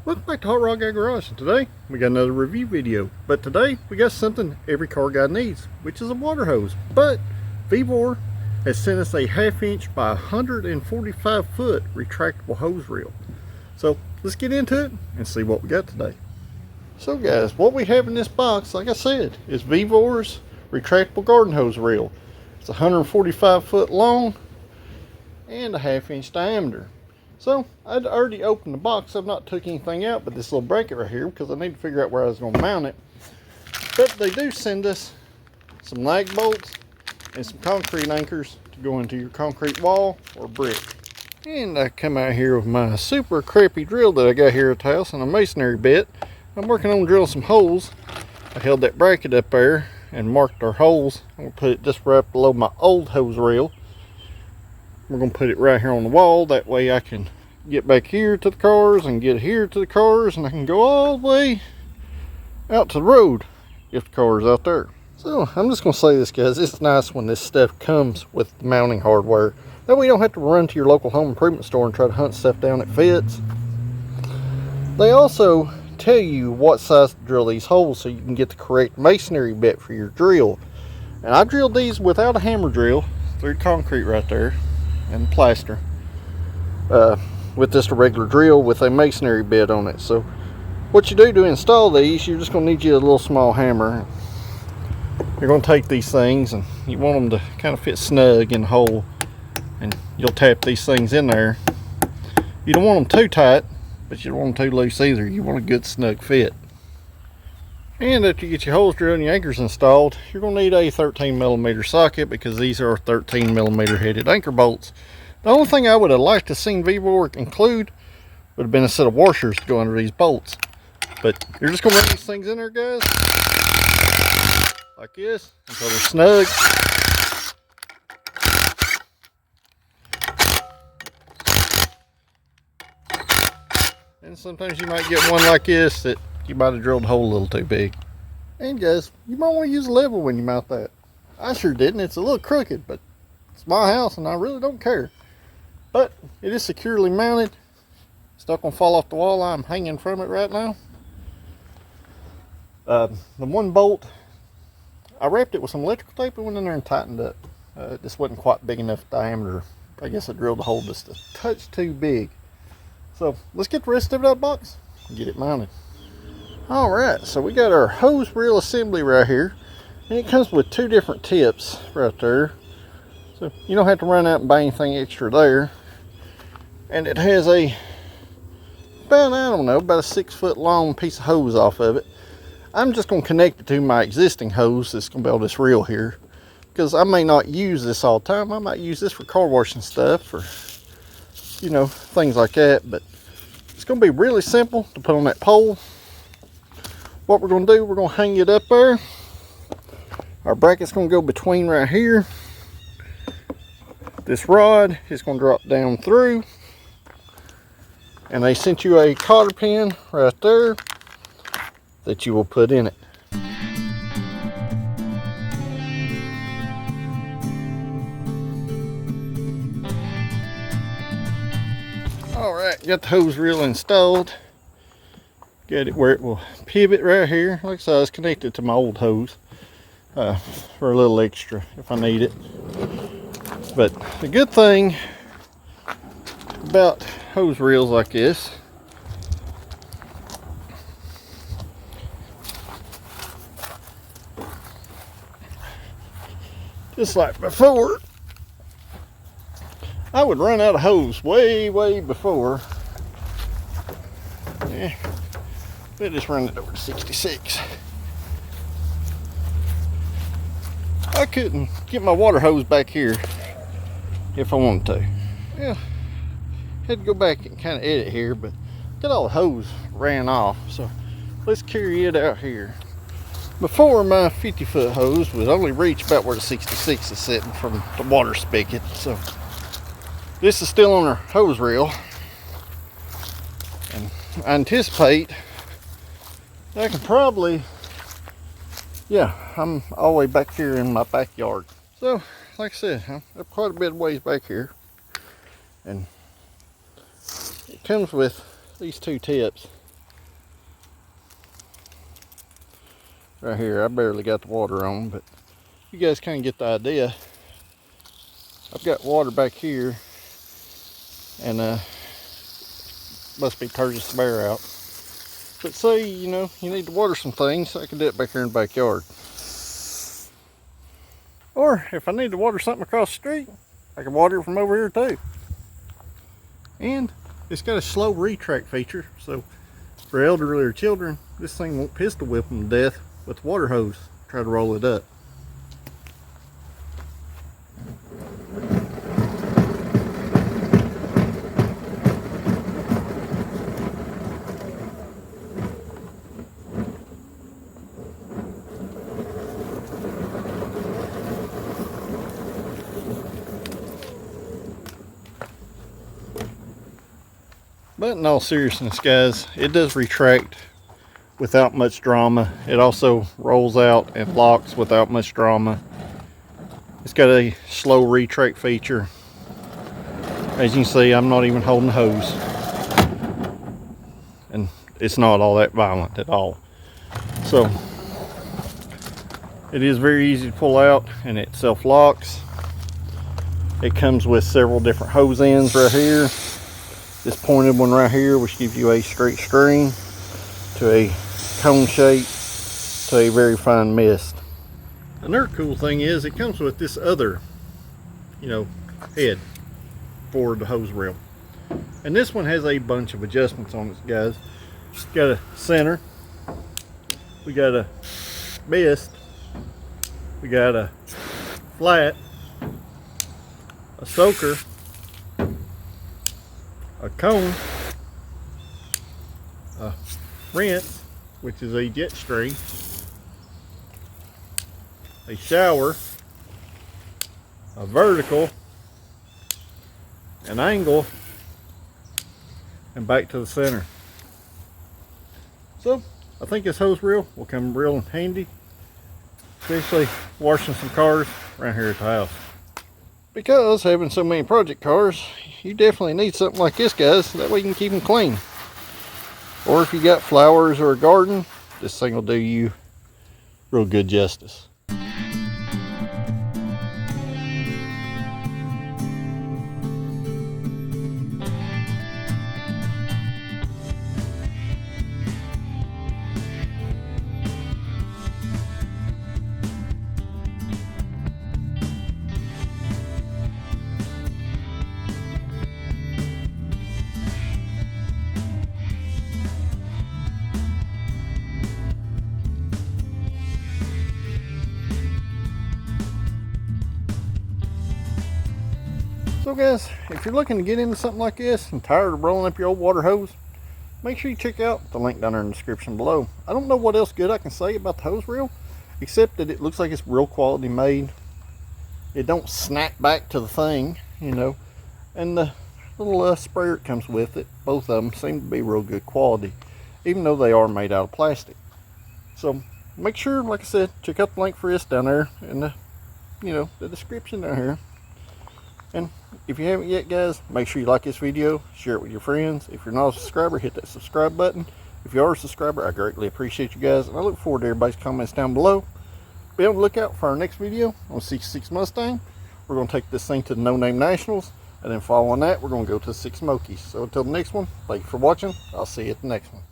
Welcome back to Hot Rod Guy Garage, and today we got another review video. But today we got something every car guy needs, which is a water hose. But VEVOR has sent us a 1/2 inch by 145 foot retractable hose reel. So let's get into it and see what we got today. So guys, what we have in this box, like I said, is VEVOR's retractable garden hose reel. It's 145 foot long and a 1/2 inch diameter. So I'd already opened the box. I've not took anything out but this little bracket right here because I need to figure out where I was going to mount it. But they do send us some lag bolts and some concrete anchors to go into your concrete wall or brick. And I come out here with my super crappy drill that I got here at the house and a masonry bit. I'm working on drilling some holes. I held that bracket up there and marked our holes. I'm going to put it just right below my old hose reel. We're going to put it right here on the wall. That way I can get back here to the cars and get here to the cars, and I can go all the way out to the road if the car is out there. So I'm just going to say this, guys. It's nice when this stuff comes with the mounting hardware. That way you don't have to run to your local home improvement store and try to hunt stuff down that fits. They also tell you what size to drill these holes so you can get the correct masonry bit for your drill. And I drilled these without a hammer drill through concrete right there and plaster with just a regular drill with a masonry bit on it. So what you do to install these, you're just going to need you a little small hammer. You're going to take these things and you want them to kind of fit snug in the hole, and you'll tap these things in there. You don't want them too tight, but you don't want them too loose either. You want a good snug fit. And after you get your holes drilled and your anchors installed, you're going to need a 13mm socket because these are 13mm headed anchor bolts. The only thing I would have liked to seen VEVOR include would have been a set of washers to go under these bolts. But you're just going to run these things in there, guys, like this, until they're snug. And sometimes you might get one like this that you might have drilled a hole a little too big. And guys, you might want to use a level when you mount that. I sure didn't. It's a little crooked, but it's my house and I really don't care. But it is securely mounted. It's not going to fall off the wall. I'm hanging from it right now. The one bolt, I wrapped it with some electrical tape and went in there and tightened up. This wasn't quite big enough diameter. I guess I drilled the hole just a touch too big. So let's get the rest of it out of the box and get it mounted. Alright, so we got our hose reel assembly right here, and it comes with two different tips right there, so you don't have to run out and buy anything extra there. And it has about a 6 foot long piece of hose off of it. I'm just going to connect it to my existing hose that's going to be on this reel here, because I may not use this all the time. I might use this for car washing stuff or things like that. But it's going to be really simple to put on that pole. What we're going to do, we're going to hang it up there. Our bracket's going to go between right here. This rod is going to drop down through, and they sent you a cotter pin right there that you will put in it. Alright, got the hose reel installed. Got it where it will pivot right here. Like I said, it's connected to my old hose for a little extra if I need it. But the good thing about hose reels like this, just like before, I would run out of hose way before. Yeah, but just run it over to 66. I couldn't get my water hose back here if I wanted to. Yeah, had to go back and kind of edit here, but got all the hose ran off, so let's carry it out here. Before, my 50-foot hose would only reach about where the 66 is sitting from the water spigot, so this is still on our hose reel, and I anticipate that I can probably, I'm all the way back here in my backyard. So like I said, I'm up quite a bit of ways back here, and it comes with these two tips right here. I barely got the water on, but you guys kind of get the idea. I've got water back here, and must be purchased the bear out. But say, you know, you need to water some things, I can do it back here in the backyard. Or if I need to water something across the street, I can water it from over here too. And it's got a slow retract feature, so for elderly or children, this thing won't pistol whip them to death with the water hose. Try to roll it up. But in all seriousness, guys, it does retract without much drama. It also rolls out and locks without much drama. It's got a slow retract feature. As you can see, I'm not even holding the hose. And it's not all that violent at all. So, it is very easy to pull out, and it self-locks. It comes with several different hose ends right here. This pointed one right here, which gives you a straight string, to a cone shape, to a very fine mist. Another cool thing is it comes with this other, you know, head for the hose reel. And this one has a bunch of adjustments on it, guys. It's got a center, we got a mist, we got a flat, a soaker, a cone, a rinse, which is a jet stream, a shower, a vertical, an angle, and back to the center. So I think this hose reel will come real handy, especially washing some cars around here at the house. Because having so many project cars, you definitely need something like this, guys. That way you can keep them clean. Or if you got flowers or a garden, this thing will do you real good justice. So guys, if you're looking to get into something like this and tired of rolling up your old water hose, make sure you check out the link down there in the description below. I don't know what else good I can say about the hose reel, except that it looks like it's real quality made. It don't snap back to the thing, you know, and the little sprayer it comes with it, both of them seem to be real good quality, even though they are made out of plastic. So make sure, like I said, check out the link for this down there in the, you know, the description down here. And if you haven't yet, guys, make sure you like this video, share it with your friends. If you're not a subscriber, hit that subscribe button. If you are a subscriber, I greatly appreciate you guys, and I look forward to everybody's comments down below. Be on the lookout for our next video on 66 Mustang. We're going to take this thing to the No Name Nationals, and then following that, we're going to go to the 6 Smokies. So until the next one, thank you for watching. I'll see you at the next one.